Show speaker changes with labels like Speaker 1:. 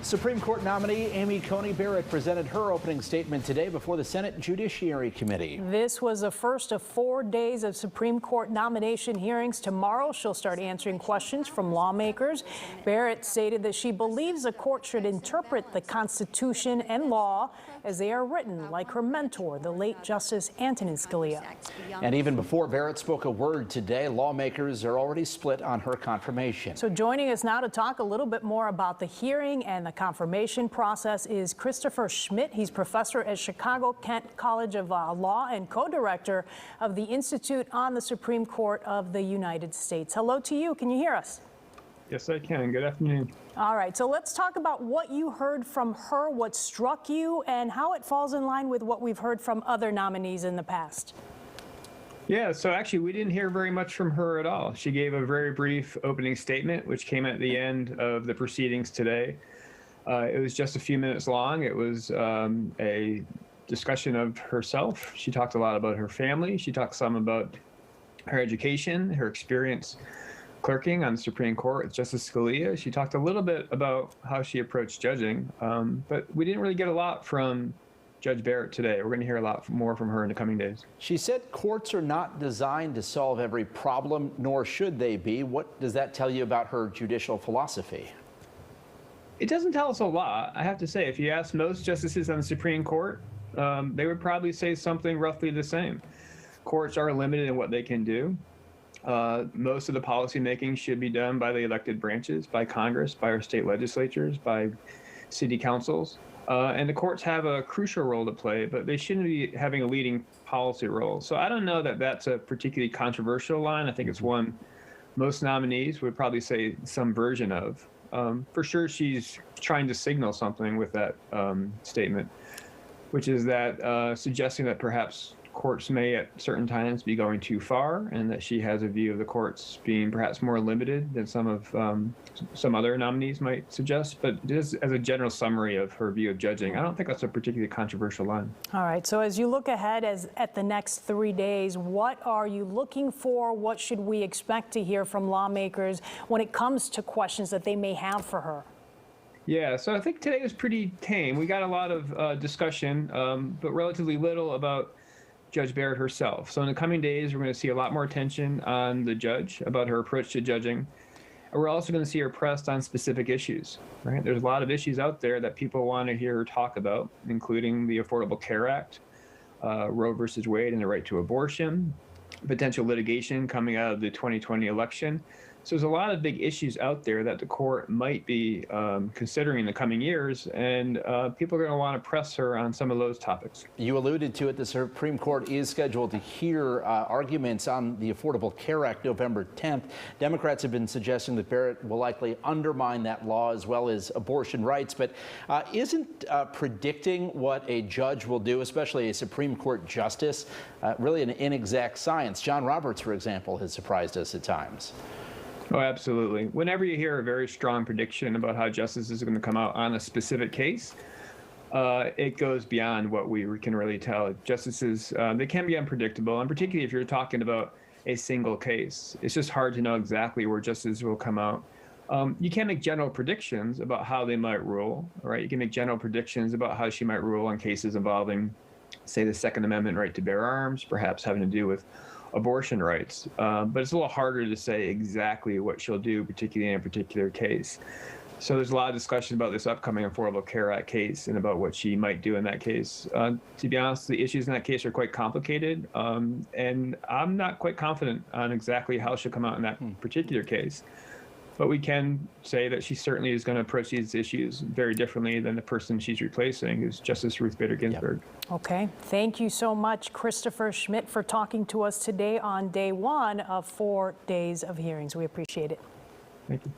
Speaker 1: Supreme Court nominee Amy Coney Barrett presented her opening statement today before the Senate Judiciary Committee.
Speaker 2: This was the first of 4 days of Supreme Court nomination hearings. Tomorrow, she'll start answering questions from lawmakers. Barrett stated that she believes the court should interpret the Constitution and law as they are written, like her mentor, the late Justice Antonin Scalia.
Speaker 1: And even before Barrett spoke a word today, lawmakers are already split on her confirmation.
Speaker 2: So joining us now to talk a little bit more about the hearing and the confirmation process is Christopher Schmidt. He's professor at Chicago-Kent College of Law and co-director of the Institute on the Supreme Court of the United States. Hello to you. Can you hear us?
Speaker 3: Yes, I can. Good afternoon.
Speaker 2: All right, so let's talk about what you heard from her, what struck you, and how it falls in line with what we've heard from other nominees in the past.
Speaker 3: Yeah, so actually we didn't hear very much from her at all. She gave a very brief opening statement, which came at the end of the proceedings today. It was just a few minutes long. It was a discussion of herself. She talked a lot about her family. She talked some about her education, her experience clerking on the Supreme Court with Justice Scalia. She talked a little bit about how she approached judging, but we didn't really get a lot from Judge Barrett today. We're going to hear a lot more from her in the coming days.
Speaker 1: She said courts are not designed to solve every problem, nor should they be. What does that tell you about her judicial philosophy?
Speaker 3: It doesn't tell us a lot, I have to say. If you ask most justices on the Supreme Court, they would probably say something roughly the same. Courts are limited in what they can do. Most of the policy making should be done by the elected branches, by Congress, by our state legislatures, by city councils. And the courts have a crucial role to play, but they shouldn't be having a leading policy role. So I don't know that that's a particularly controversial line. I think it's one most nominees would probably say some version of. For sure, she's trying to signal something with that statement, which is that suggesting that perhaps courts may at certain times be going too far, and that she has a view of the courts being perhaps more limited than some other nominees might suggest. But just as a general summary of her view of judging, I don't think that's a particularly controversial line.
Speaker 2: All right, so as you look ahead at the next 3 days, what are you looking for? What should we expect to hear from lawmakers when it comes to questions that they may have for her?
Speaker 3: Yeah, so I think today was pretty tame. We got a lot of discussion, but relatively little about Judge Barrett herself. So in the coming days, we're going to see a lot more attention on the judge, about her approach to judging. And we're also going to see her pressed on specific issues, right? There's a lot of issues out there that people want to hear her talk about, including the Affordable Care Act, Roe versus Wade and the right to abortion, potential litigation coming out of the 2020 election. So there's a lot of big issues out there that the court might be considering in the coming years, and people are going to want to press her on some of those topics.
Speaker 1: You alluded to it. The Supreme Court is scheduled to hear arguments on the Affordable Care Act November 10th. Democrats have been suggesting that Barrett will likely undermine that law as well as abortion rights. But isn't predicting what a judge will do, especially a Supreme Court justice, really an inexact science? John Roberts, for example, has surprised us at times.
Speaker 3: Oh, absolutely. Whenever you hear a very strong prediction about how justice is going to come out on a specific case, it goes beyond what we can really tell. Justices, they can be unpredictable, and particularly if you're talking about a single case. It's just hard to know exactly where justice will come out. You can make general predictions about how they might rule, right? You can make general predictions about how she might rule on cases involving, say, the Second Amendment right to bear arms, perhaps having to do with abortion rights, but it's a little harder to say exactly what she'll do, particularly in a particular case. So there's a lot of discussion about this upcoming Affordable Care Act case and about what she might do in that case. To be honest, the issues in that case are quite complicated, and I'm not quite confident on exactly how she'll come out in that particular case. But we can say that she certainly is going to approach these issues very differently than the person she's replacing, who's Justice Ruth Bader Ginsburg.
Speaker 2: Yep. Okay. Thank you so much, Christopher Schmidt, for talking to us today on day 1 of 4 days of hearings. We appreciate it.
Speaker 3: Thank you.